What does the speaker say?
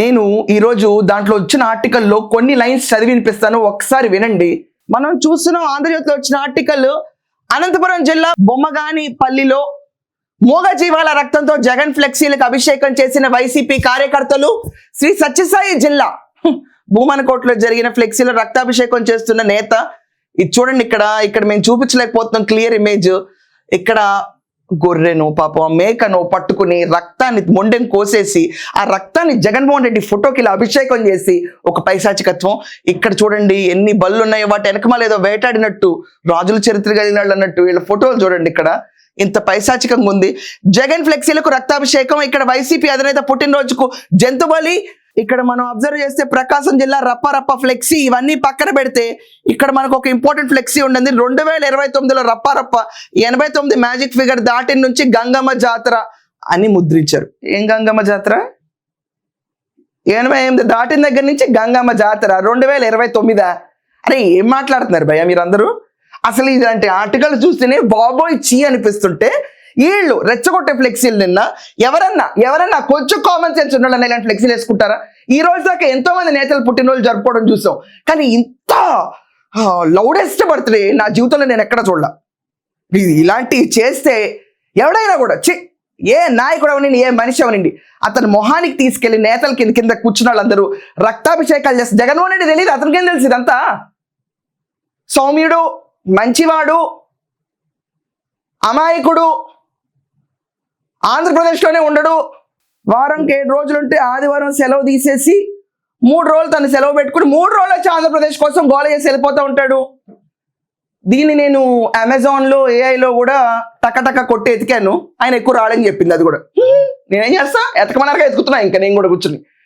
నేను ఈరోజు దాంట్లో వచ్చిన ఆర్టికల్లో కొన్ని లైన్స్ చదివి వినిపిస్తాను, ఒకసారి వినండి. మనం చూస్తున్నాం ఆంధ్రజ్యోతిలో వచ్చిన ఆర్టికల్, అనంతపురం జిల్లా బొమ్మగానిపల్లిలో మూగ జీవాల రక్తంతో జగన్ ఫ్లెక్సీలకు అభిషేకం చేసిన వైసీపీ కార్యకర్తలు. శ్రీ సత్యసాయి జిల్లా భూమనకోటలో జరిగిన ఫ్లెక్సీలో రక్తాభిషేకం చేస్తున్న నేత. ఇది చూడండి, ఇక్కడ మేము చూపించలేకపోతున్నాం క్లియర్ ఇమేజ్. ఇక్కడ గొర్రెను పాపం మేకను పట్టుకుని రక్తాన్ని మొండెం కోసేసి ఆ రక్తాన్ని జగన్మోహన్ రెడ్డి ఫోటోకి ఇలా అభిషేకం చేసి ఒక పైశాచికత్వం. ఇక్కడ చూడండి ఎన్ని బళ్ళు ఉన్నాయో, వాటి వెనకమాల ఏదో వేటాడినట్టు రాజుల చరిత్ర కలిగిన వాళ్ళు అన్నట్టు వీళ్ళ ఫోటోలు చూడండి. ఇక్కడ ఇంత పైశాచికంగా ఉంది. జగన్ ఫ్లెక్సీలకు రక్తాభిషేకం. ఇక్కడ వైసీపీ అధినేత పుట్టినరోజుకు జంతు బలి. ఇక్కడ మనం అబ్జర్వ్ చేస్తే ప్రకాశం జిల్లా రప్పారప్ప ఫ్లెక్సీ. ఇవన్నీ పక్కన పెడితే ఇక్కడ మనకు ఒక ఇంపార్టెంట్ ఫ్లెక్సీ ఉండేది. 2029లో రప్పారప్ప 89 మ్యాజిక్ ఫిగర్ దాటిన నుంచి గంగమ్మ జాతర అని ముద్రించారు. ఏం గంగమ్మ జాతర? 88 దాటిన దగ్గర నుంచి గంగమ్మ జాతర 2029. అరే ఏం మాట్లాడుతున్నారు భయ్యా మీరందరూ? అసలు ఇలాంటి ఆర్టికల్ చూస్తేనే బాబోయ్ చీ అనిపిస్తుంటే, వీళ్ళు రెచ్చగొట్టే ఫ్లెక్సీలు నిన్న ఎవరన్నా కొంచెం కామన్ సెన్స్ ఉండాలని ఇలాంటి ఫ్లెక్సీలు వేసుకుంటారా? ఈ రోజు దాకా ఎంతో మంది నేతలు పుట్టినరోజు జరుపుకోవడం చూసాం, కానీ ఇంత లౌడెస్ట్ బర్త్డే నా జీవితంలో నేను ఎక్కడ చూడాల. ఇలాంటివి చేస్తే ఎవడైనా కూడా ఏ నాయకుడు అవనండి, ఏ మనిషి అవనండి, అతని మొహానికి తీసుకెళ్లి నేతల కింద కూర్చున్న వాళ్ళందరూ రక్తాభిషేకాలు చేస్తే జగన్మోహన్ రెడ్డి తెలియదు, అతనికేం తెలుసు ఇదంతా? సౌమ్యుడు, మంచివాడు, అమాయకుడు, ఆంధ్రప్రదేశ్లోనే ఉండడు. వారంకి 7 రోజులుంటే ఆదివారం సెలవు తీసేసి 3 రోజులు తను సెలవు పెట్టుకుని 3 రోజులు వచ్చి ఆంధ్రప్రదేశ్ కోసం గోల చేసి వెళ్ళిపోతూ ఉంటాడు. దీన్ని నేను అమెజాన్లో ఏఐలో కూడా టక కొట్టి ఎతికాను, ఆయన ఎక్కువ రాడని చెప్పింది. అది కూడా నేనేం చేస్తా, ఎతకమన్నారుగా ఎతుకుతున్నా ఇంకా నేను కూడా కూర్చుని.